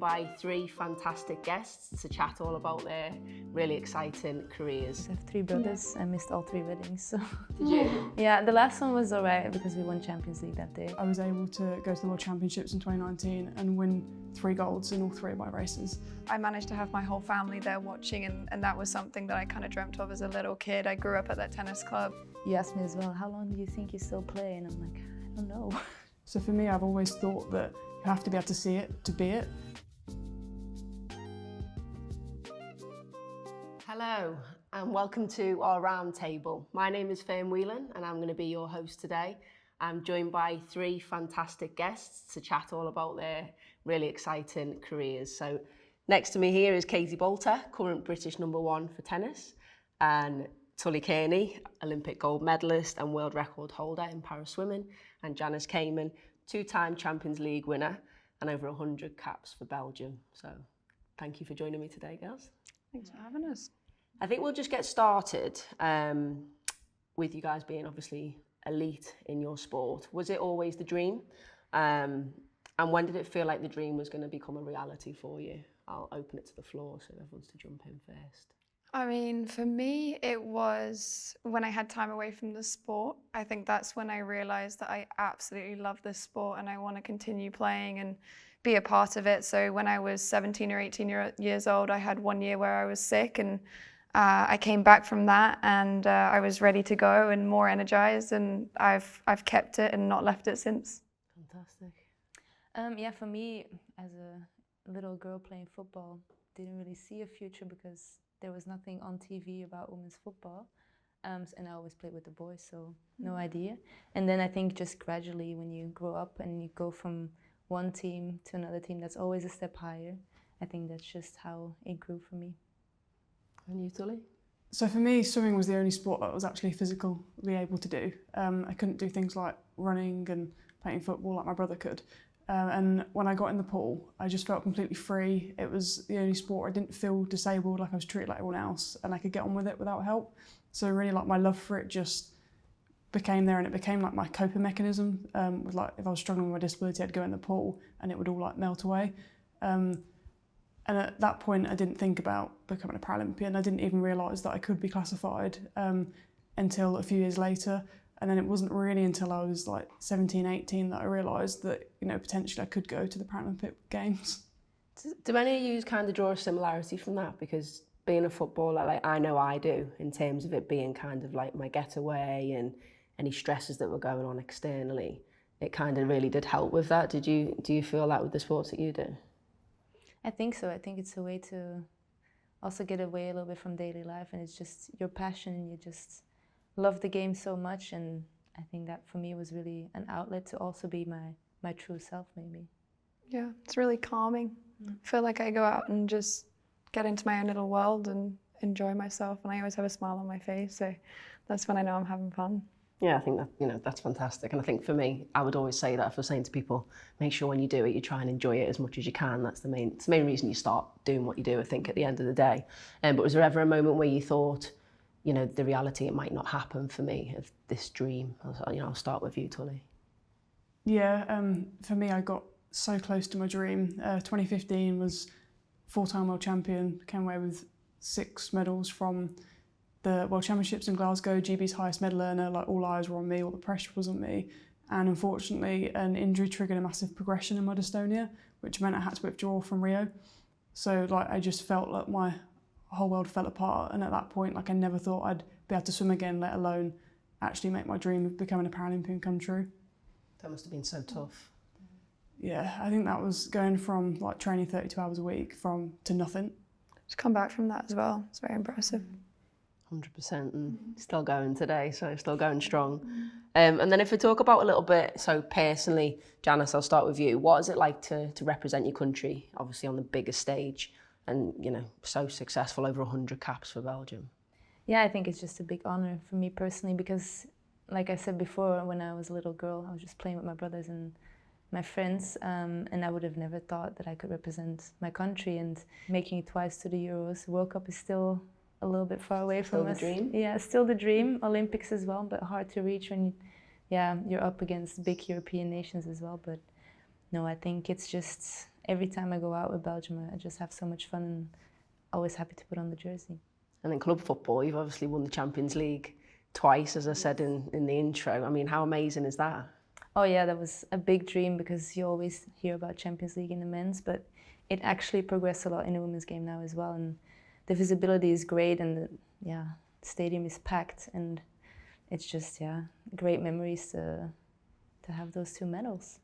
by three fantastic guests to chat all about their really exciting careers. I have three brothers. I missed all three weddings. So. Did you? Yeah, the last one was alright because we won Champions League that day. I was able to go to the World Championships in 2019 and win 3 golds in all 3 of my races. I managed to have my whole family there watching, and that was something that I kind of dreamt of as a little kid. I grew up at that tennis club. You asked me as well, how long do you think you still play? And I'm like, I don't know. So for me, I've always thought that you have to be able to see it to be it. Hello and welcome to our round table. My name is Fern Whelan and I'm going to be your host today. I'm joined by 3 fantastic guests to chat all about their really exciting careers. So next to me here is Katie Boulter, current British #1 for tennis, and Tully Kearney, Olympic gold medalist and world record holder in para swimming, and Janice Cayman, 2-time Champions League winner and over 100 caps for Belgium. So thank you for joining me today, girls. Thanks for having us. I think we'll just get started with you guys being obviously elite in your sport. Was it always the dream? And when did it feel like the dream was going to become a reality for you? I'll open it to the floor so everyone wants to jump in first. I mean, for me, it was when I had time away from the sport. I think that's when I realized that I absolutely love this sport and I want to continue playing and be a part of it. So when I was 17 or 18 years old, I had 1 year where I was sick, and I came back from that and I was ready to go and more energized, and I've kept it and not left it since. Fantastic. Yeah, for me, as a little girl playing football, didn't really see a future because there was nothing on TV about women's football. And I always played with the boys, so no idea. And then I think just gradually when you grow up and you go from one team to another team, that's always a step higher. I think that's just how it grew for me. And you, Tully? So for me, swimming was the only sport that I was actually physically able to do. I couldn't do things like running and playing football like my brother could. And when I got in the pool, I just felt completely free. It was the only sport I didn't feel disabled, like I was treated like everyone else, and I could get on with it without help. So really, like, my love for it just became there, and it became like my coping mechanism. With, like, if I was struggling with my disability, I'd go in the pool and it would all like melt away. And at that point, I didn't think about becoming a Paralympian. I didn't even realise that I could be classified until a few years later. And then it wasn't really until I was like 17, 18 that I realised that, you know, potentially I could go to the Paralympic Games. Do any of you kind of draw a similarity from that? Because being a footballer, like, I know I do, in terms of it being kind of like my getaway and any stresses that were going on externally, it kind of really did help with that. Do you feel that with the sports that you do? I think so. I think it's a way to also get away a little bit from daily life, and it's just your passion, and you just love the game so much. And I think that for me was really an outlet to also be my true self, maybe. Yeah, it's really calming. I feel like I go out and just get into my own little world and enjoy myself, and I always have a smile on my face, so that's when I know I'm having fun. Yeah, I think that, you know, that's fantastic. And I think for me, I would always say that if I was saying to people, make sure when you do it, you try and enjoy it as much as you can. It's the main reason you start doing what you do, I think, at the end of the day. But was there ever a moment where you thought, you know, the reality, it might not happen for me, of this dream? I'll start with you, Tully. Yeah, for me, I got so close to my dream. 2015 was 4-time world champion, came away with 6 medals from the World Championships in Glasgow, GB's highest medal earner. Like, all eyes were on me, all the pressure was on me. And unfortunately, an injury triggered a massive progression in my dystonia, which meant I had to withdraw from Rio. So, like, I just felt like my whole world fell apart. And at that point, like, I never thought I'd be able to swim again, let alone actually make my dream of becoming a Paralympian come true. That must have been so tough. Yeah, I think that was going from like training 32 hours a week to nothing. Just come back from that as well. It's very impressive. 100%, and still going today, so still going strong. And then if we talk about a little bit, so personally, Janice, I'll start with you. What is it like to represent your country, obviously on the biggest stage, and, you know, so successful, over 100 caps for Belgium? Yeah, I think it's just a big honour for me personally because, like I said before, when I was a little girl, I was just playing with my brothers and my friends, and I would have never thought that I could represent my country, and making it twice to the Euros. World Cup is still a little bit far away from us. Still the dream? Yeah, still the dream. Olympics as well, but hard to reach when you're up against big European nations as well. But no, I think it's just every time I go out with Belgium, I just have so much fun and always happy to put on the jersey. And in club football, you've obviously won the Champions League twice, as I said in the intro. I mean, how amazing is that? Oh yeah, that was a big dream, because you always hear about Champions League in the men's, but it actually progressed a lot in the women's game now as well. And the visibility is great, and the stadium is packed, and it's just, great memories to have those 2 medals.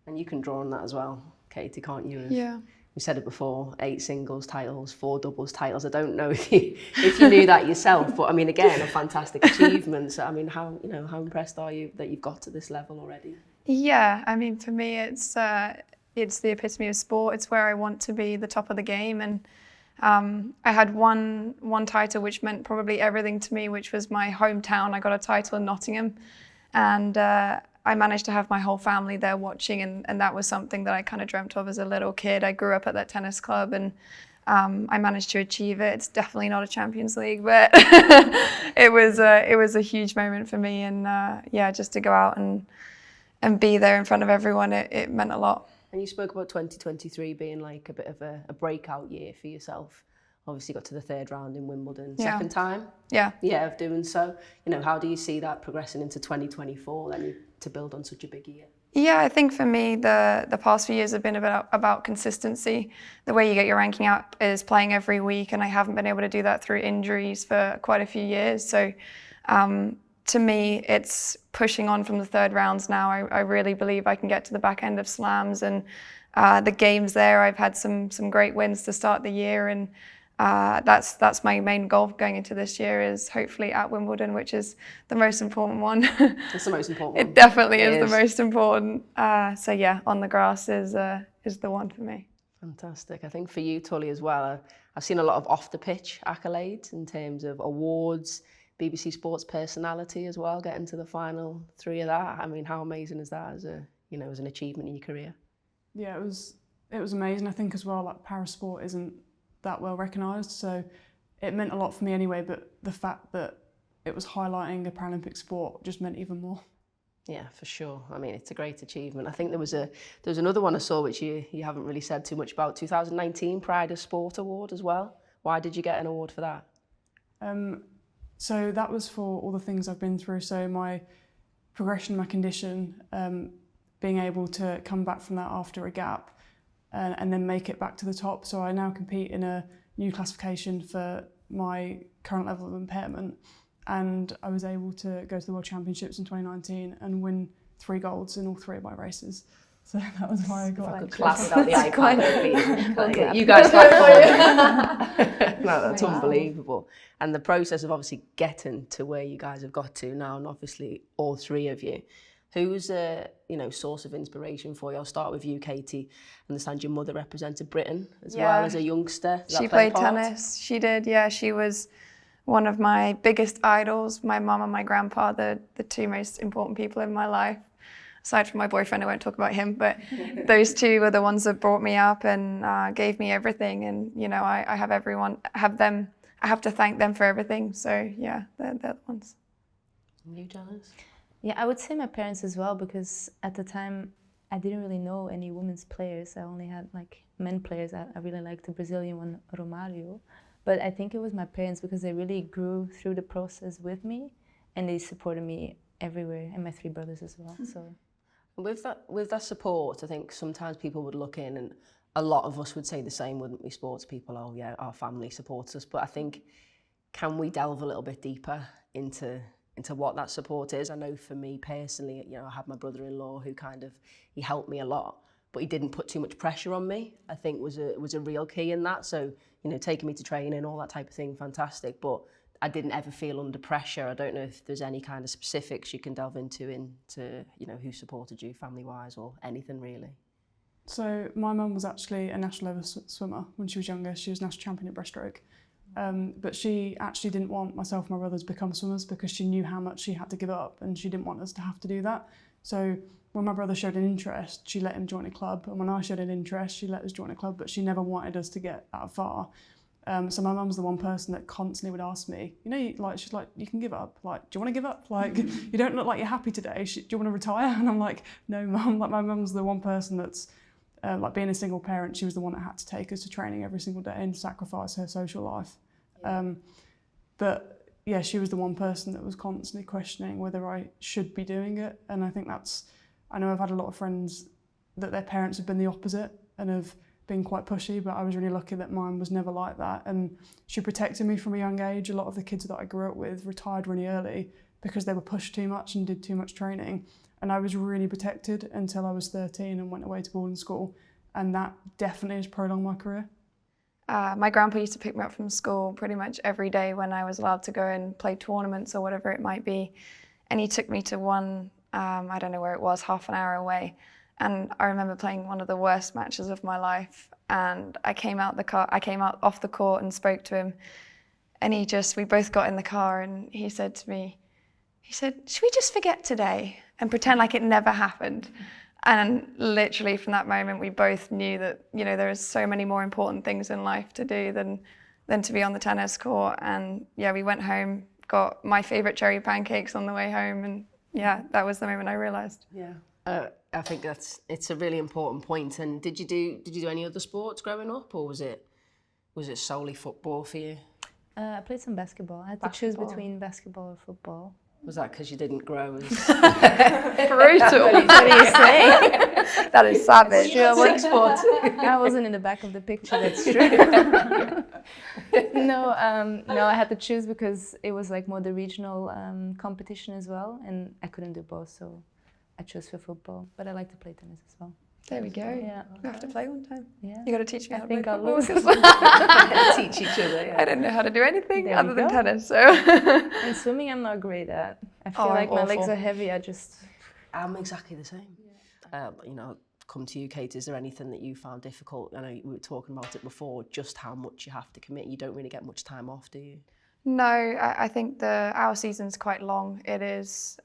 And you can draw on that as well, Katie, can't you? Yeah. We said it before, 8 singles titles, 4 doubles titles. I don't know if you knew that yourself, but I mean, again, a fantastic achievement. So, I mean, how impressed are you that you've got to this level already? Yeah, I mean, for me, it's the epitome of sport. It's where I want to be, the top of the game. And I had one title which meant probably everything to me, which was my hometown. I got a title in Nottingham, and I managed to have my whole family there watching, and that was something that I kind of dreamt of as a little kid. I grew up at that tennis club, and I managed to achieve it. It's definitely not a Champions League, but it was a huge moment for me, and just to go out and be there in front of everyone, it meant a lot. And you spoke about 2023 being like a bit of a breakout year for yourself. Obviously got to the 3rd round in Wimbledon. Second time? Yeah, of doing so. How do you see that progressing into 2024 then, to build on such a big year? Yeah, I think for me, the past few years have been about consistency. The way you get your ranking up is playing every week, and I haven't been able to do that through injuries for quite a few years. So to me, it's pushing on from the 3rd rounds now. I really believe I can get to the back end of slams, and the games there, I've had some great wins to start the year, and that's my main goal going into this year, is hopefully at Wimbledon, which is the most important one. It's the most important one. It definitely is the most important. So yeah, on the grass is the one for me. Fantastic. I think for you, Tully, as well, I've seen a lot of off-the-pitch accolades in terms of awards, BBC Sports personality as well, getting to the final 3 of that. I mean, how amazing is that as an achievement in your career? Yeah, it was amazing. I think as well, like, parasport isn't that well recognised, so it meant a lot for me anyway, but the fact that it was highlighting a Paralympic sport just meant even more. Yeah, for sure. I mean, it's a great achievement. I think there was another one I saw which you haven't really said too much about, 2019 Pride of Sport Award as well. Why did you get an award for that? So that was for all the things I've been through. So my progression, my condition, being able to come back from that after a gap, and then make it back to the top. So I now compete in a new classification for my current level of impairment, and I was able to go to the World Championships in 2019 and win 3 golds in all 3 of my races. So that was why I got it. Clap without the iPad. You guys clap for it. No, that's unbelievable. And the process of obviously getting to where you guys have got to now, and obviously all 3 of you, who's a source of inspiration for you? I'll start with you, Katie. I understand your mother represented Britain as well as a youngster. She played tennis. She did, yeah. She was one of my biggest idols. My mum and my grandpa, the 2 most important people in my life. Aside from my boyfriend, I won't talk about him, but those 2 were the ones that brought me up and gave me everything. And, I have to thank them for everything. So, yeah, they're the ones. And you, Janice? Yeah, I would say my parents as well, because at the time I didn't really know any women's players. I only had men players. I really liked the Brazilian one, Romário. But I think it was my parents, because they really grew through the process with me, and they supported me everywhere, and my 3 brothers as well. So with that support, I think sometimes people would look in, and a lot of us would say the same, wouldn't we? Sports people, oh yeah, our family supports us. But I think, can we delve a little bit deeper into what that support is? I know for me personally, I had my brother-in-law who he helped me a lot, but he didn't put too much pressure on me. I think was a real key in that. So, taking me to training, all that type of thing, fantastic. But I didn't ever feel under pressure. I don't know if there's any kind of specifics you can delve into who supported you family-wise, or anything really. So my mum was actually a national level swimmer when she was younger. She was national champion at breaststroke. But she actually didn't want myself and my brothers to become swimmers, because she knew how much she had to give up, and she didn't want us to have to do that. So when my brother showed an interest, she let him join a club, and when I showed an interest, she let us join a club, but she never wanted us to get that far. So my mum's the one person that constantly would ask me, she's like, you can give up. Like, do you want to give up? Like, you don't look like you're happy today. Do you want to retire? And I'm like, no, mum. Like, my mum's the one person that's like being a single parent, she was the one that had to take us to training every single day and sacrifice her social life. But yeah, she was the one person that was constantly questioning whether I should be doing it. And I think I know I've had a lot of friends that their parents have been the opposite and have been quite pushy, but I was really lucky that mine was never like that. And she protected me from a young age. A lot of the kids that I grew up with retired really early because they were pushed too much and did too much training. And I was really protected until I was 13 and went away to boarding school. And that definitely has prolonged my career. My grandpa used to pick me up from school pretty much every day when I was allowed to go and play tournaments or whatever it might be. And he took me to one, I don't know where it was, half an hour away. And I remember playing one of the worst matches of my life. And I came out off the court and spoke to him. And we both got in the car and he said to me, should we just forget today and pretend like it never happened? And literally from that moment, we both knew that, there is so many more important things in life to do than to be on the tennis court. And yeah, we went home, got my favorite cherry pancakes on the way home. And yeah, that was the moment I realized. Yeah. I think it's a really important point. And did you do any other sports growing up, or was it solely football for you? I played some basketball. I had to choose between basketball or football. Was that because you didn't grow as brutal? What do you say? That is savage. I wasn't in the back of the picture. That's true. No, I had to choose because it was like more the regional competition as well, and I couldn't do both, so I chose for football. But I like to play tennis as well. There we go. Yeah. We have to play one time. Yeah. You got to teach me how to play I'll football. lose. Teach each other. Yeah. I don't know how to do anything There other we than go. tennis. So. And swimming, I'm not great at. I feel like my legs awful. are heavy. I'm exactly the same. Come to you, Kate. Is there anything that you found difficult? I know we were talking about it before. Just how much you have to commit. You don't really get much time off, do you? No, I think our season's quite long. It is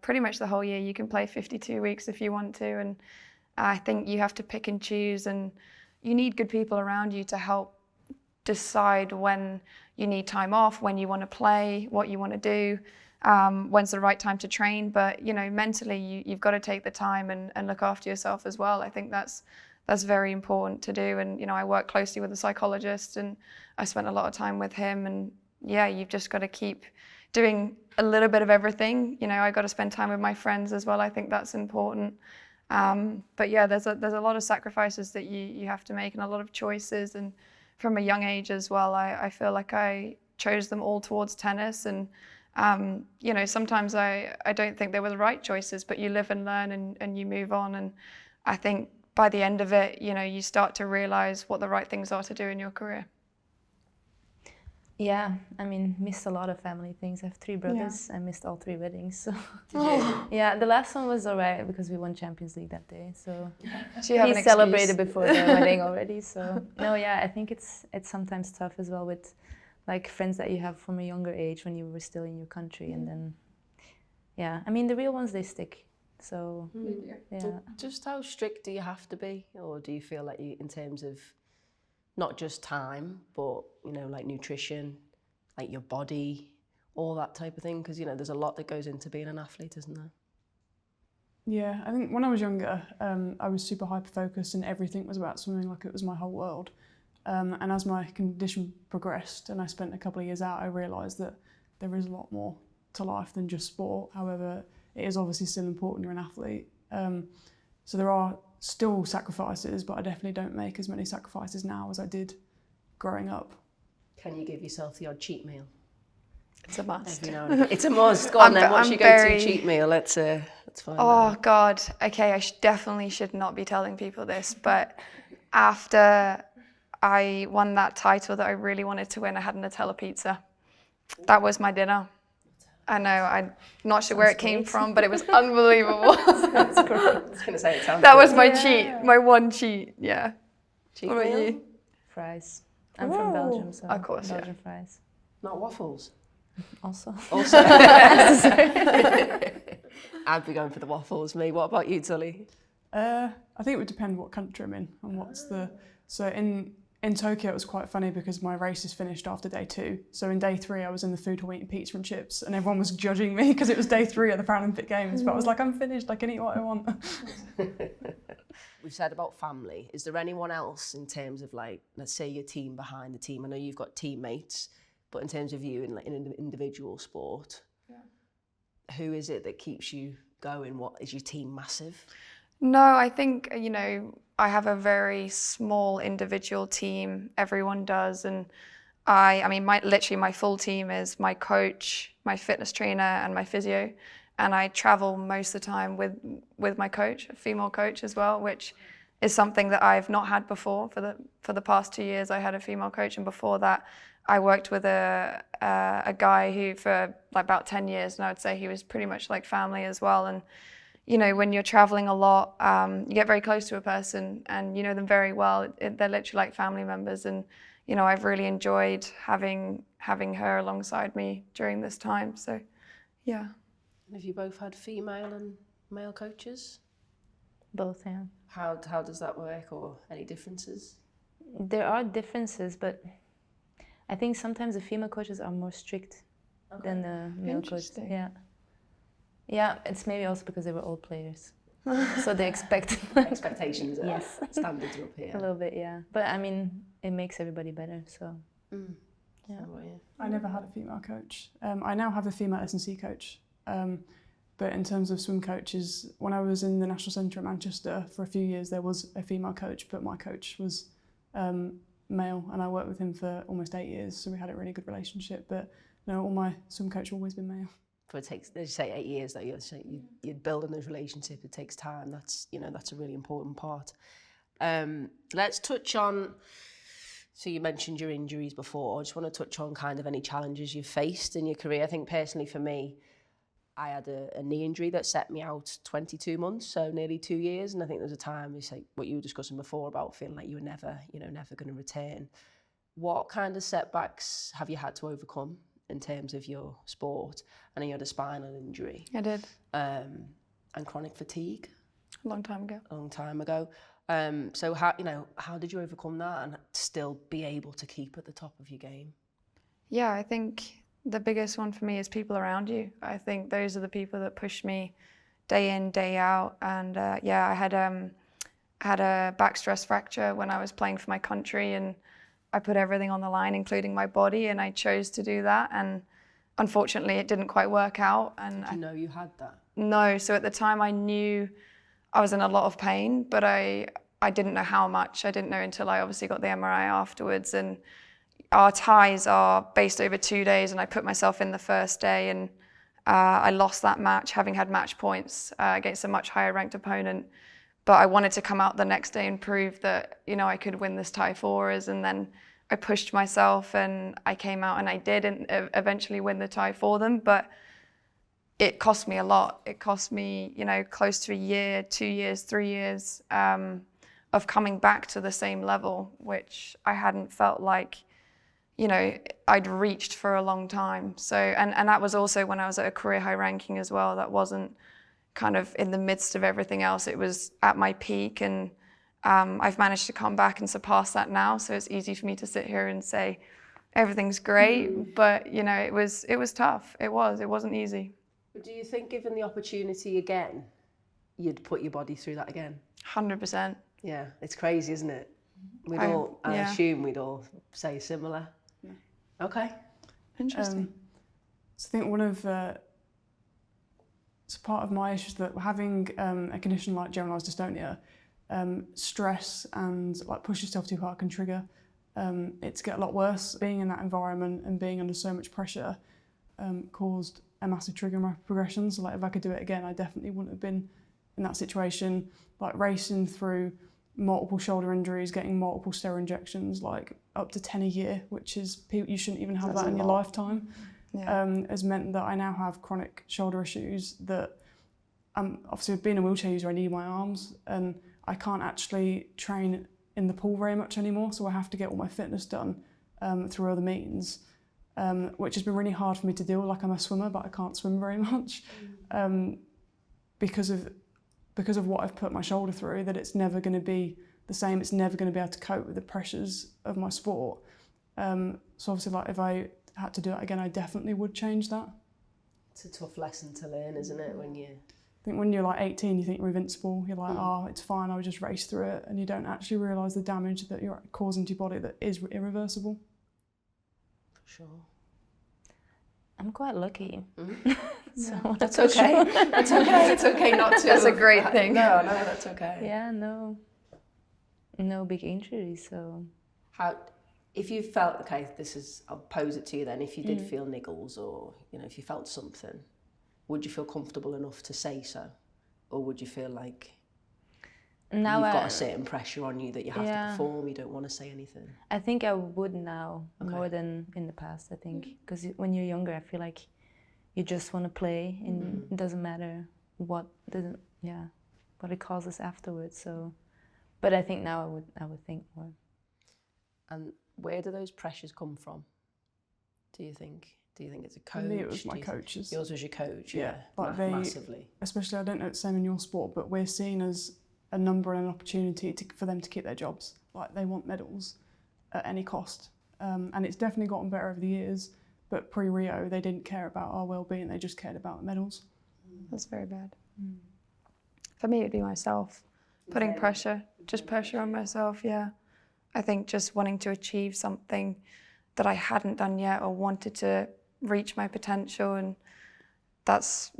pretty much the whole year. You can play 52 weeks if you want to, and I think you have to pick and choose, and you need good people around you to help decide when you need time off, when you want to play, what you want to do, when's the right time to train. But mentally, you've got to take the time and look after yourself as well. I think that's very important to do. And I work closely with a psychologist, and I spent a lot of time with him. And yeah, you've just got to keep doing a little bit of everything. I got to spend time with my friends as well. I think that's important. But yeah, there's a lot of sacrifices that you have to make, and a lot of choices. And from a young age as well, I feel like I chose them all towards tennis. And sometimes I don't think they were the right choices, but you live and learn and you move on. And I think by the end of it, you start to realize what the right things are to do in your career. Yeah, missed a lot of family things. I have 3 brothers. Yeah. I missed all 3 weddings. So. Did you? Yeah, the last one was alright because we won Champions League that day. So he celebrated before the wedding already. So no, yeah, I think it's sometimes tough as well with like friends that you have from a younger age when you were still in your country, and then yeah, the real ones, they stick. So yeah. Just how strict do you have to be, or do you feel like you, in terms of not just time, but like nutrition, like your body, all that type of thing? Because there's a lot that goes into being an athlete, isn't there? Yeah, I think when I was younger, I was super hyper-focused and everything was about swimming, like it was my whole world. And as my condition progressed and I spent a couple of years out, I realised that there is a lot more to life than just sport. However, it is obviously still important, you're an athlete. So there are still sacrifices, but I definitely don't make as many sacrifices now as I did growing up. Can you give yourself the odd cheat meal? It's a must. It's a must. Go on then. What's your go-to cheat meal? Let's find out. Oh God. Okay, I definitely should not be telling people this, but after I won that title that I really wanted to win, I had a Nutella pizza. That was my dinner. I know, I'm not sure where it came from, but it was unbelievable. That's great. I was going to say it sounds That was my cheat, my one cheat, yeah. Cheat what about meal? you? Fries. I'm from Belgium, so of course, Belgian fries. Not waffles? Also. I'd be going for the waffles, me. What about you, Tully? I think it would depend what country I'm in and what's the... So in Tokyo, it was quite funny because my race is finished after day 2. So in day 3, I was in the food hall eating pizza and chips, and everyone was judging me because it was day 3 of the Paralympic Games. But I was like, I'm finished. I can eat what I want. we've said about family. Is there anyone else in terms of like, let's say your team behind the team? I know you've got teammates, but in terms of you in an individual sport, who is it that keeps you going? What is your team massive? No, I think, you know, I have a very small individual team. Everyone does. And I mean, literally my full team is my coach, my fitness trainer, and my physio. And I travel most of the time with my coach, a female coach as well, which is something that I've not had before. For the past 2 years, I had a female coach, and before that, I worked with a guy who for like about 10 years, and I would say he was pretty much like family as well. And you know, when you're traveling a lot, you get very close to a person, and you know them very well. They're literally like family members, and you know, I've really enjoyed having her alongside me during this time. So, yeah. And have you both had female and male coaches? Both, yeah. How does that work, or any differences? There are differences, but I think sometimes the female coaches are more strict than the male coaches. Yeah. Yeah, it's maybe also because they were old players. So they expect expectations are yes. standards are up here. A little bit, yeah. But I mean, it makes everybody better, so. Yeah. I never had a female coach. I now have a female S&C coach. But in terms of swim coaches, when I was in the National Centre at Manchester for a few years, there was a female coach, but my coach was male, and I worked with him for almost 8 years, so we had a really good relationship. But no, all my swim coach have always been male. But it takes, as you say, 8 years though. You're building those relationships. It takes time. That's a really important part. Let's touch on. So you mentioned your injuries before. I just want to touch on kind of any challenges you've faced in your career. I think personally for me, I had a knee injury that set me out 22 months, so nearly 2 years. And I think there's a time, it's like what you were discussing before about feeling like you were never going to return. What kind of setbacks have you had to overcome in terms of your sport? I know you had a spinal injury. I did. And chronic fatigue. A long time ago. So how did you overcome that and still be able to keep at the top of your game? Yeah, I think the biggest one for me is people around you. I think those are the people that push me day in, day out. And I had a back stress fracture when I was playing for my country, and I put everything on the line, including my body, and I chose to do that. And unfortunately, it didn't quite work out. And did you know you had that? No. So at the time, I knew I was in a lot of pain, but I didn't know how much. I didn't know until I obviously got the MRI afterwards. And our ties are based over 2 days, and I put myself in the first day, and I lost that match, having had match points against a much higher ranked opponent. But I wanted to come out the next day and prove that, I could win this tie for us. And then I pushed myself, and I came out and I did, and eventually win the tie for them. But it cost me a lot. It cost me, close to a year, 2 years, 3 years of coming back to the same level, which I hadn't felt like, I'd reached for a long time. So, and that was also when I was at a career high ranking as well. That wasn't kind of in the midst of everything else. It was at my peak, and I've managed to come back and surpass that now. So it's easy for me to sit here and say everything's great, but it was tough. It wasn't easy. But do you think, given the opportunity again, you'd put your body through that again? 100%. Yeah, it's crazy, isn't it? I assume we'd all say similar. Yeah. Okay. Interesting. So I think one of it's part of my issue that having a condition like generalised dystonia, stress and like push yourself too hard can trigger it to get a lot worse. Being in that environment and being under so much pressure caused a massive trigger in my progression. So like if I could do it again, I definitely wouldn't have been in that situation. Like racing through multiple shoulder injuries, getting multiple steroid injections, like up to 10 a year, which is, you shouldn't even have that in your lifetime. Yeah. Has meant that I now have chronic shoulder issues that obviously being a wheelchair user, I need my arms, and I can't actually train in the pool very much anymore. So I have to get all my fitness done through other means, which has been really hard for me to deal with. Like I'm a swimmer, but I can't swim very much because of what I've put my shoulder through, that it's never going to be the same. It's never going to be able to cope with the pressures of my sport. So obviously, like if I had to do it again, I definitely would change that. It's a tough lesson to learn, isn't it? When you I think when you're like 18, you think you're invincible. You're like, oh, it's fine, I'll just race through it. And you don't actually realise the damage that you're causing to your body that is irreversible. For sure. I'm quite lucky. So that's okay. That's okay. It's okay not to. That's a great thing. No, that's okay. Yeah, no big injuries. So How, if you felt, okay, I'll pose it to you then. If you did feel niggles, or if you felt something, would you feel comfortable enough to say so, or would you feel like now you've got a certain pressure on you that you have to perform? You don't want to say anything. I think I would now more than in the past. I think because when you're younger, I feel like you just want to play, and it doesn't matter what it causes afterwards. So, but I think now I would think more. And where do those pressures come from, do you think? Do you think it's a coach? For me, it was my coaches. Yours was your coach, like massively. Especially, I don't know if it's the same in your sport, but we're seen as a number and an opportunity for them to keep their jobs. Like, they want medals at any cost. And it's definitely gotten better over the years, but pre-Rio, they didn't care about our well-being, they just cared about medals. That's very bad. For me, it'd be myself. Putting pressure on myself, I think just wanting to achieve something that I hadn't done yet, or wanted to reach my potential, and that's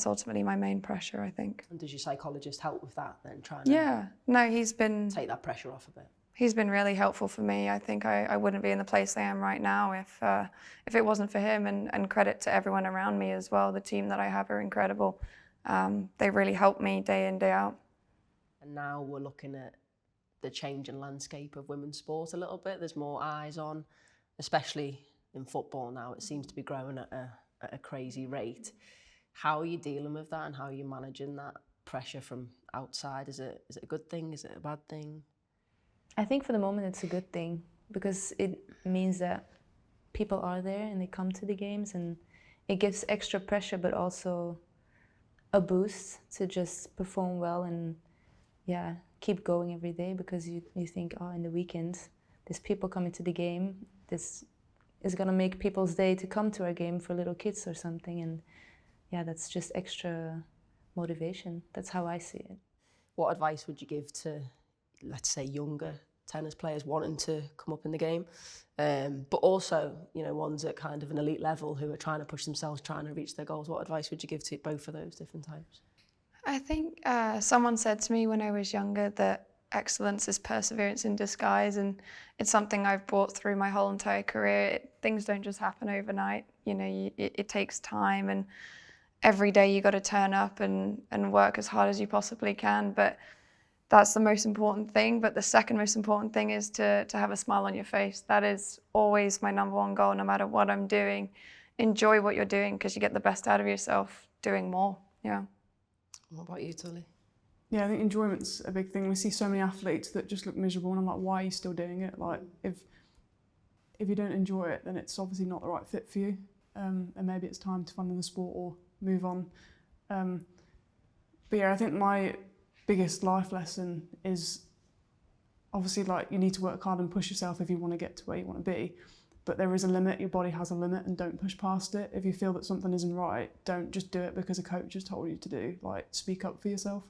ultimately my main pressure, I think. And does your psychologist help with that then, trying to he's been take that pressure off a bit? He's been really helpful for me. I think I wouldn't be in the place I am right now if it wasn't for him, and credit to everyone around me as well. The team that I have are incredible. They really help me day in, day out. And now we're looking at the changing landscape of women's sport a little bit. There's more eyes on, especially in football now. It seems to be growing at a crazy rate. How are you dealing with that, and how are you managing that pressure from outside? Is it a good thing? Is it a bad thing? I think for the moment it's a good thing, because it means that people are there and they come to the games, and it gives extra pressure, but also a boost to just perform well and keep going every day, because you think, oh, in the weekend there's people coming to the game, this is going to make people's day to come to our game for little kids or something, and that's just extra motivation. That's how I see it. What advice would you give to, let's say, younger tennis players wanting to come up in the game, but also, ones at kind of an elite level who are trying to push themselves, trying to reach their goals? What advice would you give to both of those different types? I think someone said to me when I was younger that excellence is perseverance in disguise, and it's something I've brought through my whole entire career. Things don't just happen overnight. It takes time, and every day you got to turn up and work as hard as you possibly can. But that's the most important thing. But the second most important thing is to have a smile on your face. That is always my number one goal, no matter what I'm doing. Enjoy what you're doing, because you get the best out of yourself doing more. Yeah. What about you, Tully? Yeah, I think enjoyment's a big thing. We see so many athletes that just look miserable, and I'm like, why are you still doing it? Like, if you don't enjoy it, then it's obviously not the right fit for you, and maybe it's time to find another sport or move on. But I think my biggest life lesson is obviously, like, you need to work hard and push yourself if you want to get to where you want to be. But there is a limit, your body has a limit, and don't push past it. If you feel that something isn't right, don't just do it because a coach has told you to do. Like, speak up for yourself.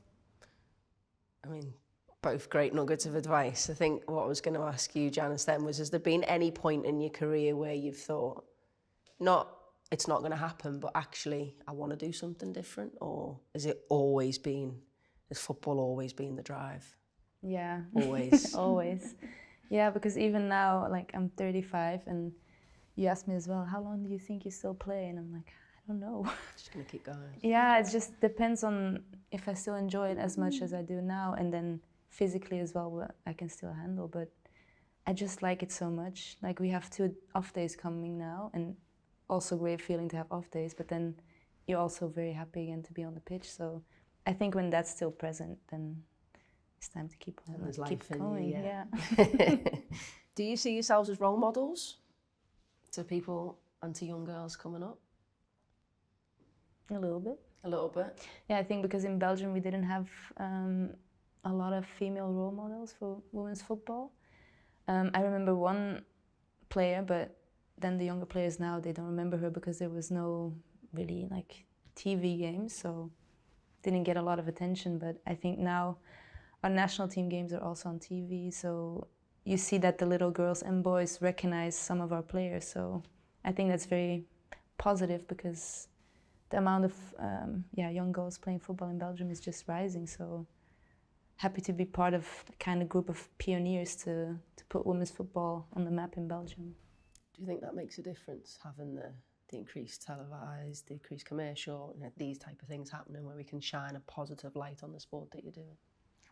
I mean, both great nuggets of advice. I think what I was going to ask you, Janice, then was, has there been any point in your career where you've thought, it's not going to happen, but actually I want to do something different? Or has football always been the drive? Yeah. Always? Always. Yeah, because even now, like, I'm 35, and you asked me as well, how long do you think you still play? And I'm like, I don't know. Just going to keep going. Yeah, it just depends on if I still enjoy it as much as I do now, and then physically as well, what I can still handle. But I just like it so much. Like, we have 2 off days coming now, and also great feeling to have off days, but then you're also very happy again to be on the pitch. So I think when that's still present, then it's time to keep on, keep going. Yeah. Do you see yourselves as role models to people and to young girls coming up? A little bit. A little bit? Yeah, I think because in Belgium we didn't have a lot of female role models for women's football. I remember one player, but then the younger players now, they don't remember her because there was no really, like, TV games. So didn't get a lot of attention, but I think now our national team games are also on TV, so you see that the little girls and boys recognize some of our players. So I think that's very positive, because the amount of young girls playing football in Belgium is just rising. So happy to be part of the kind of group of pioneers to put women's football on the map in Belgium. Do you think that makes a difference, having the increased televised, the increased commercial, these type of things happening, where we can shine a positive light on the sport that you're doing?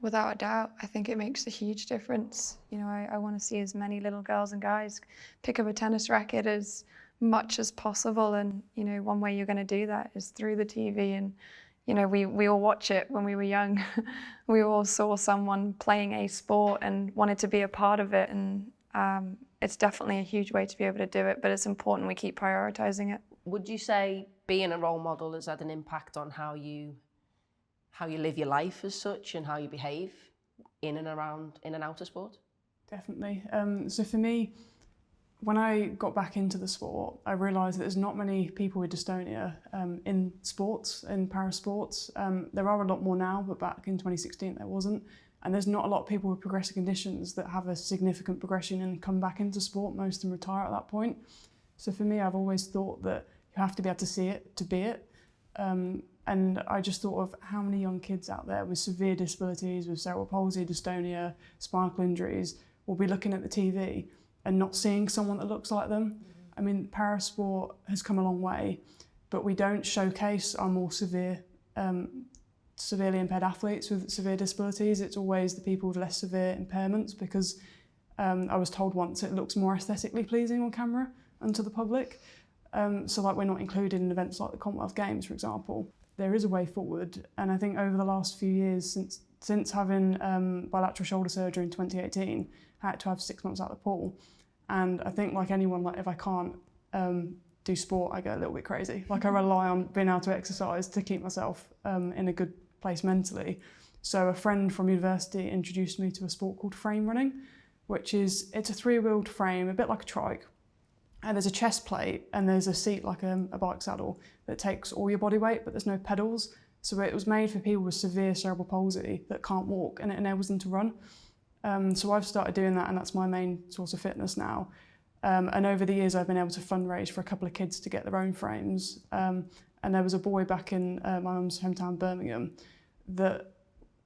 Without a doubt, I think it makes a huge difference. You know, I want to see as many little girls and guys pick up a tennis racket as much as possible, and you know, one way you're going to do that is through the TV. And you know, we all watch it when we were young. We all saw someone playing a sport and wanted to be a part of it, and it's definitely a huge way to be able to do it, but it's important we keep prioritizing it. Would you say being a role model has had an impact on how you live your life as such, and how you behave in and out of sport? Definitely. So for me, when I got back into the sport, I realised that there's not many people with dystonia in sports, in parasports. There are a lot more now, but back in 2016 there wasn't. And there's not a lot of people with progressive conditions that have a significant progression and come back into sport. Most of them retire at that point. So for me, I've always thought that you have to be able to see it to be it. And I just thought of how many young kids out there with severe disabilities, with cerebral palsy, dystonia, spinal injuries, will be looking at the TV and not seeing someone that looks like them. I mean, parasport has come a long way, but we don't showcase our more severely impaired athletes with severe disabilities. It's always the people with less severe impairments, because I was told once it looks more aesthetically pleasing on camera and to the public. So like, we're not included in events like the Commonwealth Games, for example. There is a way forward, and I think over the last few years, since having bilateral shoulder surgery in 2018, I had to have 6 months out of the pool. And I think, like anyone, like if I can't do sport, I get a little bit crazy. Like, I rely on being able to exercise to keep myself in a good place mentally. So a friend from university introduced me to a sport called frame running, it's a 3-wheeled frame, a bit like a trike. And there's a chest plate and there's a seat like a bike saddle that takes all your body weight, but there's no pedals. So it was made for people with severe cerebral palsy that can't walk, and it enables them to run. So I've started doing that, and that's my main source of fitness now. And over the years, I've been able to fundraise for a couple of kids to get their own frames. And there was a boy back in my mum's hometown, Birmingham, that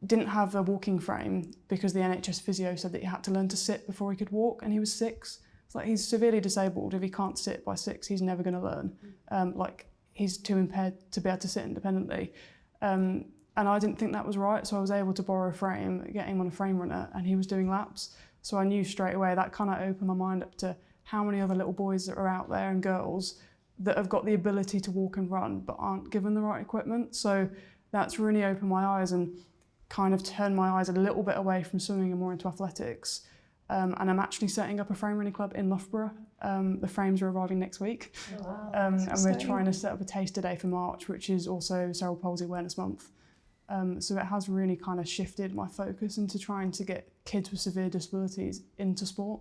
didn't have a walking frame because the NHS physio said that he had to learn to sit before he could walk, and he was 6. It's like, he's severely disabled. If he can't sit by 6, he's never going to learn. Like, he's too impaired to be able to sit independently. And I didn't think that was right, so I was able to borrow a frame, get him on a frame runner, and he was doing laps. So I knew straight away that kind of opened my mind up to how many other little boys that are out there, and girls, that have got the ability to walk and run but aren't given the right equipment. So that's really opened my eyes and kind of turned my eyes a little bit away from swimming and more into athletics. And I'm actually setting up a frame running club in Loughborough. The frames are arriving next week. Oh, wow. And we're trying to set up a taster day for March, which is also Cerebral Palsy Awareness Month. So it has really kind of shifted my focus into trying to get kids with severe disabilities into sport.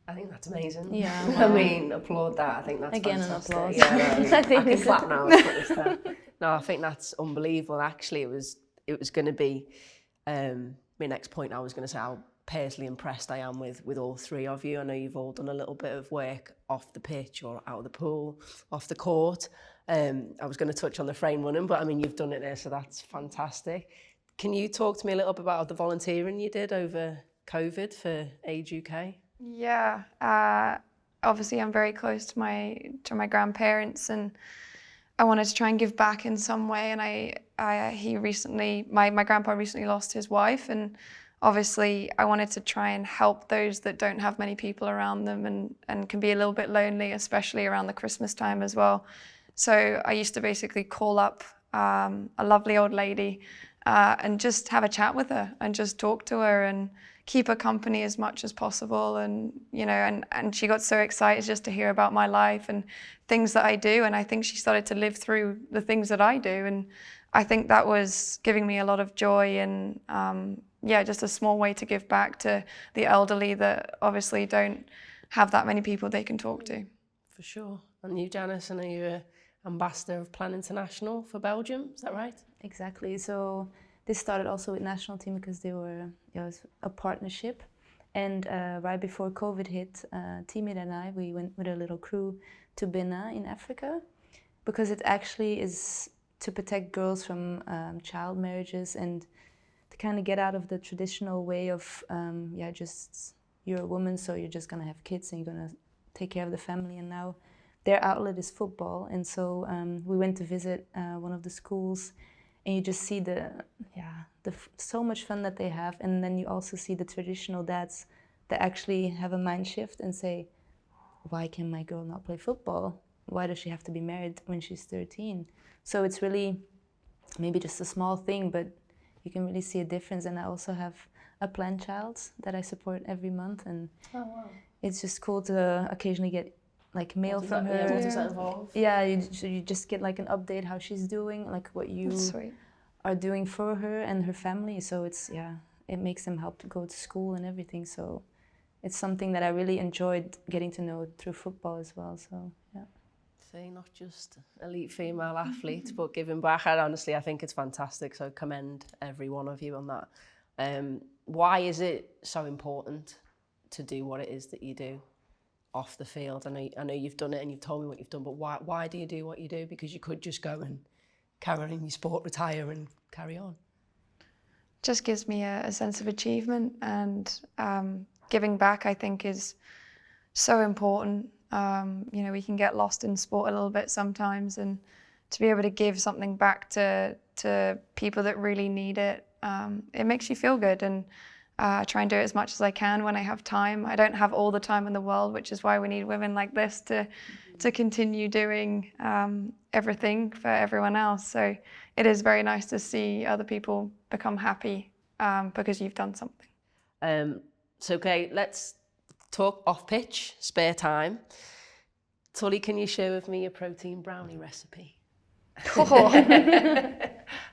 I think that's amazing. Yeah, I mean, applaud that. I think that's again fantastic. an applause. Yeah, I can clap now. Let's put this down. No, I think that's unbelievable. Actually, it was going to be my next point. I was going to say how personally impressed I am with all 3 of you. I know you've all done a little bit of work off the pitch or out of the pool, off the court. I was going to touch on the frame running, but I mean, you've done it there, so that's fantastic. Can you talk to me a little bit about the volunteering you did over COVID for Age UK? Yeah, obviously I'm very close to my grandparents, and I wanted to try and give back in some way. And my grandpa recently lost his wife, and obviously I wanted to try and help those that don't have many people around them and can be a little bit lonely, especially around the Christmas time as well. So I used to basically call up a lovely old lady and just have a chat with her and just talk to her and keep her company as much as possible. And, you know, and she got so excited just to hear about my life and things that I do. And I think she started to live through the things that I do. And I think that was giving me a lot of joy and, just a small way to give back to the elderly that obviously don't have that many people they can talk to. For sure. And you, Janice, I know you're Ambassador of Plan International for Belgium, is that right? exactly. So this started also with national team because they were, it was a partnership. And right before COVID hit, teammate and I, we went with a little crew to Benin in Africa, because it actually is to protect girls from child marriages and to kind of get out of the traditional way of, just you're a woman, so you're just gonna have kids and you're gonna take care of the family. And now their outlet is football. And so we went to visit one of the schools, and you just see so much fun that they have. And then you also see the traditional dads that actually have a mind shift and say, why can my girl not play football? Why does she have to be married when she's 13? So it's really maybe just a small thing, but you can really see a difference. And I also have a planned child that I support every month, and it's just cool to occasionally get like mail from her. What does that involve? Yeah, you just get like an update how she's doing, like what you are doing for her and her family. So it's, it makes them help to go to school and everything. So it's something that I really enjoyed getting to know through football as well. So yeah. See, not just elite female athletes, but giving back. And honestly, I think it's fantastic. So commend every one of you on that. Why is it so important to do what it is that you do off the field? I know you've done it and you've told me what you've done, but why do you do what you do? Because you could just go and carry on in your sport, retire and carry on. Just gives me a sense of achievement, and giving back, I think, is so important. We can get lost in sport a little bit sometimes, and to be able to give something back to people that really need it, it makes you feel good. And I try and do it as much as I can when I have time. I don't have all the time in the world, which is why we need women like this to continue doing everything for everyone else. So it is very nice to see other people become happy because you've done something. So, okay, let's talk off pitch, spare time. Tully, can you share with me your protein brownie recipe? Oh.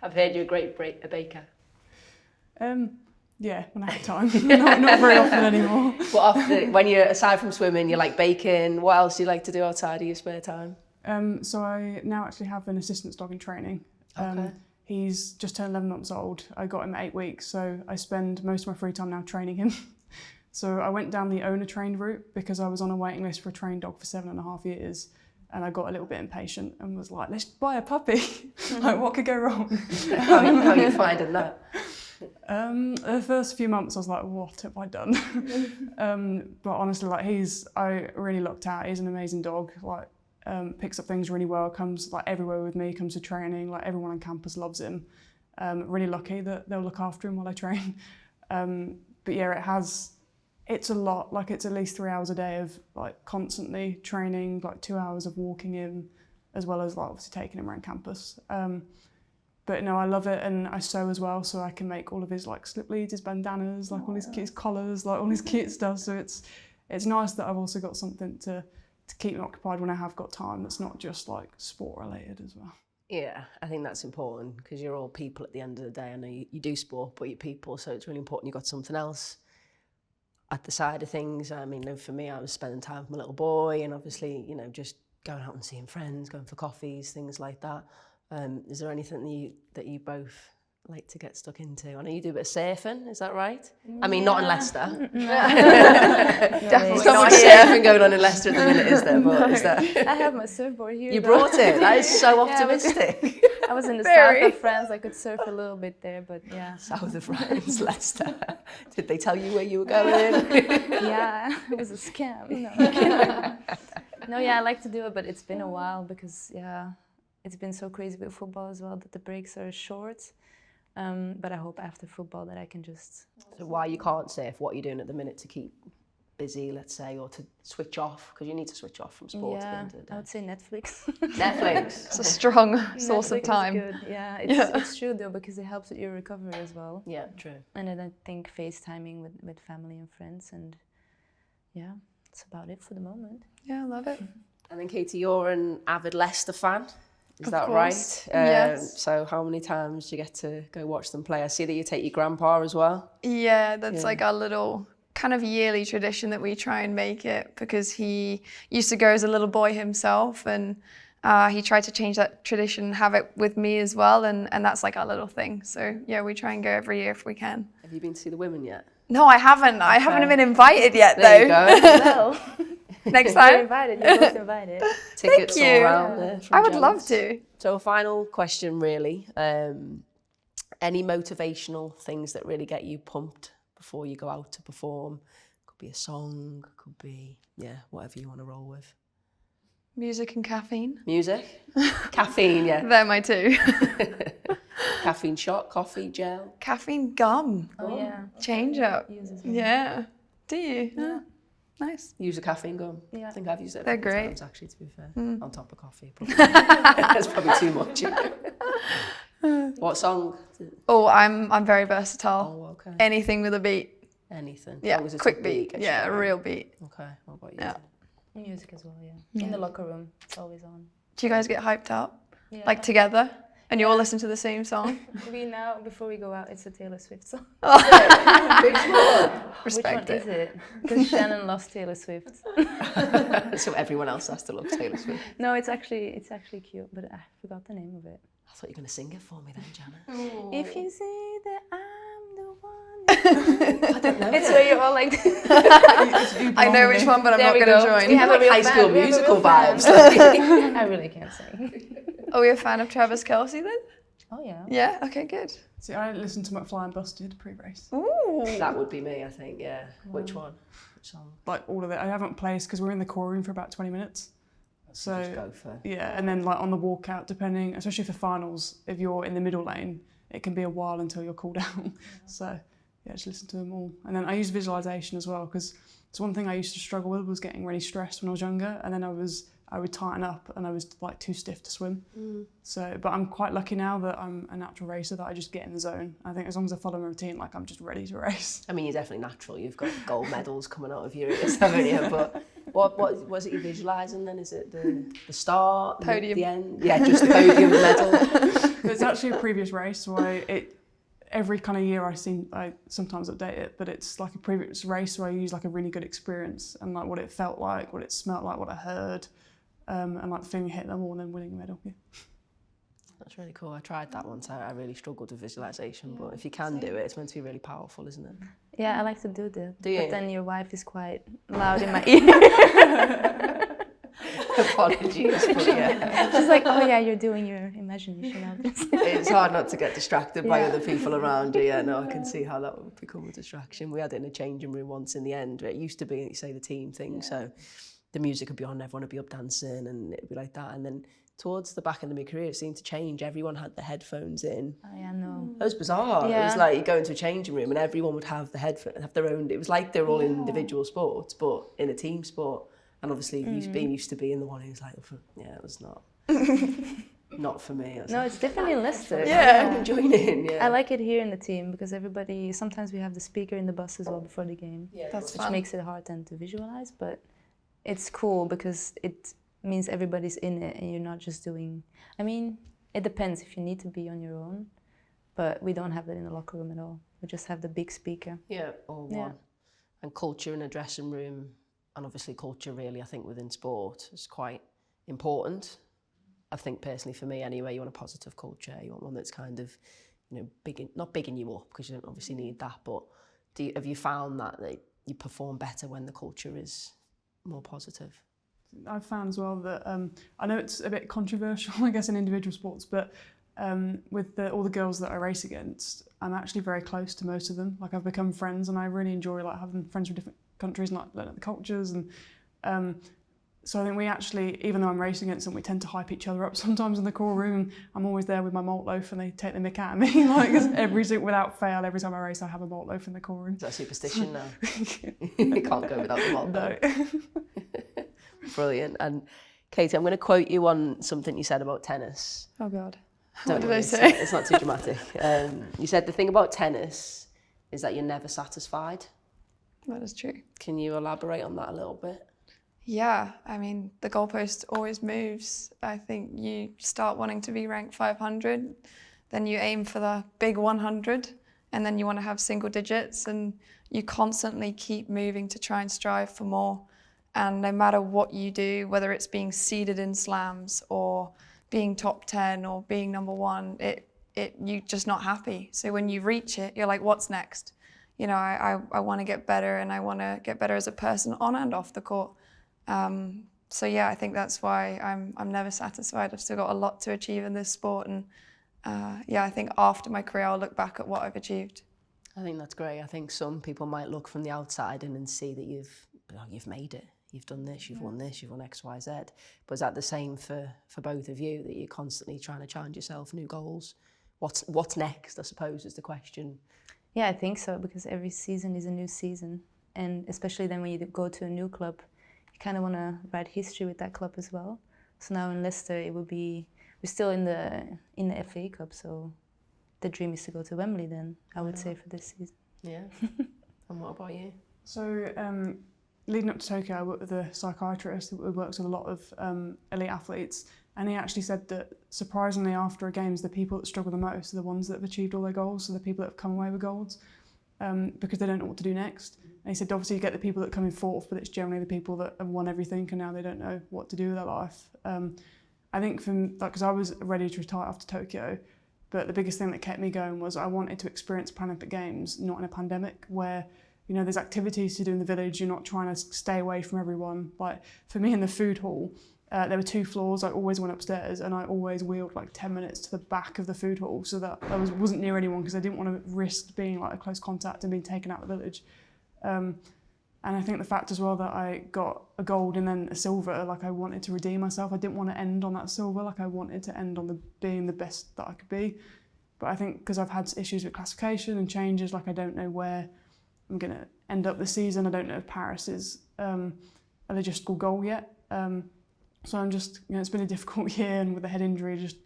I've heard you're a great baker. Yeah, when I have time. not very often anymore. But when you're, aside from swimming, you like baking. What else do you like to do outside of your spare time? So I now actually have an assistance dog in training. Okay. He's just turned 11 months old. I got him at 8 weeks, so I spend most of my free time now training him. So I went down the owner-trained route because I was on a waiting list for a trained dog for 7.5 years, and I got a little bit impatient and was like, let's buy a puppy. Like, what could go wrong? How are you finding that? The first few months I was like, what have I done? But honestly, like I really lucked out. He's an amazing dog. Like, picks up things really well, comes like everywhere with me, comes to training, like everyone on campus loves him. Really lucky that they'll look after him while I train. But yeah, it's a lot, like it's at least 3 hours a day of like constantly training, like 2 hours of walking him, as well as like obviously taking him around campus. But no, I love it, and I sew as well, so I can make all of his like slip leads, his bandanas, like all his collars, like all his cute stuff. So it's nice that I've also got something to keep me occupied when I have got time that's not just like sport related as well. Yeah, I think that's important because you're all people at the end of the day. I know you do sport, but you're people, so it's really important you've got something else at the side of things. I mean, for me, I was spending time with my little boy, and obviously, just going out and seeing friends, going for coffees, things like that. Is there anything that you both like to get stuck into? I know you do a bit of surfing, is that right? I mean, not in Leicester. Definitely not much surfing going on in Leicester at the minute, is there? But is that? I have my surfboard here. You brought it? That is so optimistic. I was in the south of France. I could surf a little bit there, but yeah. South of France, Leicester. Did they tell you where you were going? Yeah, it was a scam. No, I like to do it, but it's been a while because, it's been so crazy with football as well that the breaks are short. But I hope after football that I can just... So why you can't surf, what you're doing at the minute to keep busy, let's say, or to switch off, because you need to switch off from sport at the end of the day. I would say Netflix. Netflix. It's a strong source of time. Is good. Yeah, it's true though, because it helps with your recovery as well. Yeah, true. And then I think FaceTiming with family and friends, and that's about it for the moment. Yeah, I love it. And then Katie, you're an avid Leicester fan. Is that course. right? Yes. So how many times do you get to go watch them play? I see that you take your grandpa as well. Yeah, that's like our little kind of yearly tradition that we try and make it, because he used to go as a little boy himself, and He tried to change that tradition and have it with me as well, and that's like our little thing. So yeah, we try and go every year if we can. Have you been to see the women yet? No, I haven't. I haven't been invited yet, There though. you go. Well, Next you're time. invited. You're both invited. Tickets you. all around there. from I would Janice. love to. So a final question, really. Any motivational things that really get you pumped before you go out to perform? Could be a song, could be, whatever you want to roll with. Music and caffeine. Music? Caffeine, yeah. They're my two. Caffeine shot, coffee, gel. Caffeine gum. Oh yeah. Change up. Uses them. Yeah. Do you? Yeah. Nice. Use a caffeine gum. Yeah. I think I've used it a They're couple great. times, actually, to be fair. On top of coffee. Probably. That's probably too much. What song? Oh, I'm very versatile. Oh, okay. Anything with a beat. Anything. Yeah. As long as it's Quick a beat. gets Yeah, you a going. real beat. Okay, what about you? Yeah. Music as well, yeah. In the locker room, it's always on. Do you guys get hyped up? Yeah. Like together? And you all listen to the same song? We now, before we go out, it's a Taylor Swift song. Big one. Respect Which one is it? Because Shannon lost Taylor Swift. So everyone else has to love Taylor Swift. No, it's actually cute, but I forgot the name of it. I thought you were going to sing it for me then, Janice. If you say that I'm the one. I don't know. It's where you're all like. I know which one, but I'm There not we going to go. join. We have like a real High School fan. We have a Musical real fan. vibes. I really can't sing. Are we a fan of Travis Kelce then? Oh yeah. Yeah, okay, good. See, I listened to McFly and Busted pre-race. Ooh. That would be me, I think, yeah. Which one? Which song? Like all of it. I haven't placed because we're in the core room for about 20 minutes. So Just go for yeah, and then like on the walkout, depending, especially for finals, if you're in the middle lane, it can be a while until you're cooled down. So yeah, just listen to them all. And then I use visualization as well because it's one thing I used to struggle with was getting really stressed when I was younger, and then I would tighten up and I was like too stiff to swim. So, but I'm quite lucky now that I'm a natural racer that I just get in the zone. I think as long as I follow my routine, like I'm just ready to race. I mean, you're definitely natural. You've got gold medals coming out of your ears, haven't you? But what was it you're visualising then? Is it the start, Podium. the end? Yeah, just the podium, the medal. It's actually a previous race, so every kind of year I sometimes update it, but it's like a previous race where I use like a really good experience and like what it felt like, what it smelled like, what I heard, and like the feeling hit them all and then winning a medal. Yeah. That's really cool. I tried that once. I really struggled with visualisation, but if you can do it, it's meant to be really powerful, isn't it? Yeah, I like to do that. Do you? But then your wife is quite loud in my ear. Apologies, but yeah. She's like, oh yeah, you're doing your imagination of this. It's hard not to get distracted by other people around you. Yeah, no, I can see how that would become a distraction. We had it in a changing room once in the end. It used to be, say, the team thing. So the music would be on, everyone would be up dancing, and it'd be like that. And then towards the back end of my career, it seemed to change. Everyone had the headphones in. Oh yeah, no. It was bizarre. Yeah. It was like you go into a changing room and everyone would have the headphones, have their own. It was like they were all in individual sports, but in a team sport. And obviously, being used to being the one who's like, yeah, it was not for me. No, it's different in Leicester. Yeah, I'm joining. Yeah, I like it here in the team because sometimes we have the speaker in the bus as well before the game. Yeah, That's which fun. makes it hard then to visualize, but it's cool because it means everybody's in it and you're not just doing, I mean, it depends if you need to be on your own, but we don't have that in the locker room at all. We just have the big speaker. Yeah, all one. And culture in a dressing room, and obviously culture really, I think within sport is quite important. I think personally for me anyway, you want a positive culture. You want one that's kind of, not bigging you up because you don't obviously need that, but have you found that you perform better when the culture is more positive? I've found as well that I know it's a bit controversial, I guess, in individual sports, but with all the girls that I race against, I'm actually very close to most of them. Like I've become friends, and I really enjoy like having friends from different countries and like learning the cultures. And so I think we actually, even though I'm racing against them, we tend to hype each other up sometimes in the core room. I'm always there with my malt loaf, and they take the mick out of me. Like without fail, every time I race, I have a malt loaf in the core room. Is that superstition now? You can't go without the malt. No. Brilliant. And Katie, I'm going to quote you on something you said about tennis. Oh God. Don't What did worry, I say? It's not too dramatic. You said the thing about tennis is that you're never satisfied. That is true. Can you elaborate on that a little bit? Yeah, I mean, the goalpost always moves. I think you start wanting to be ranked 500, then you aim for the big 100, and then you want to have single digits, and you constantly keep moving to try and strive for more. And no matter what you do, whether it's being seeded in slams or being top 10 or being number 1, you're just not happy. So when you reach it, you're like, what's next? You know, I want to get better, and I want to get better as a person on and off the court. So yeah, I think that's why I'm never satisfied. I've still got a lot to achieve in this sport, and yeah, I think after my career I'll look back at what I've achieved. I think that's great. I think some people might look from the outside in and see that you've made it. You've done this, you've won this, you've won X, Y, Z. But is that the same for both of you, that you're constantly trying to challenge yourself, new goals? What's next, I suppose, is the question. Yeah, I think so, because every season is a new season. And especially then when you go to a new club, you kind of want to write history with that club as well. So now in Leicester, we're still in the FA Cup, so the dream is to go to Wembley then, I would say, for this season. Yeah. And what about you? So leading up to Tokyo, I worked with a psychiatrist who works with a lot of elite athletes, and he actually said that surprisingly after a games, the people that struggle the most are the ones that have achieved all their goals, so the people that have come away with goals, because they don't know what to do next. And he said obviously you get the people that come in fourth, but it's generally the people that have won everything and now they don't know what to do with their life. I think because I was ready to retire after Tokyo, but the biggest thing that kept me going was I wanted to experience Paralympic Games, not in a pandemic, where you know there's activities to do in the village. You're not trying to stay away from everyone. Like for me in the food hall, there were 2 floors. I always went upstairs, and I always wheeled like 10 minutes to the back of the food hall so that I wasn't near anyone, because I didn't want to risk being like a close contact and being taken out of the village. And I think the fact as well that I got a gold and then a silver, like I wanted to redeem myself. I didn't want to end on that silver, like I wanted to end on being the best that I could be. But I think because I've had issues with classification and changes, like I don't know where I'm going to end up this season. I don't know if Paris is a logistical goal yet. So I'm just, you know, it's been a difficult year, and with the head injury, just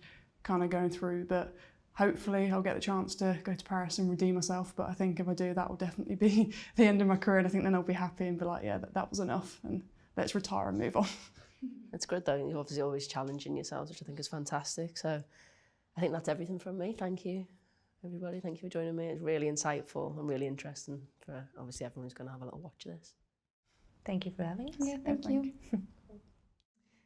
kind of going through. But hopefully I'll get the chance to go to Paris and redeem myself. But I think if I do, that will definitely be the end of my career. And I think then I'll be happy and be like, yeah, that was enough, and let's retire and move on. It's good though. You're obviously always challenging yourselves, which I think is fantastic. So I think that's everything from me. Thank you, everybody. Thank you for joining me. It's really insightful and really interesting for obviously everyone who's going to have a little watch of this. Thank you for having us. Yeah, thank you.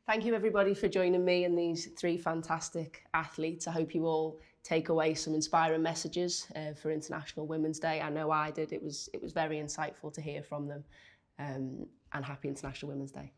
Thank you everybody for joining me and these 3 fantastic athletes. I hope you all take away some inspiring messages for International Women's Day. I know I did. It was very insightful to hear from them, and happy International Women's Day.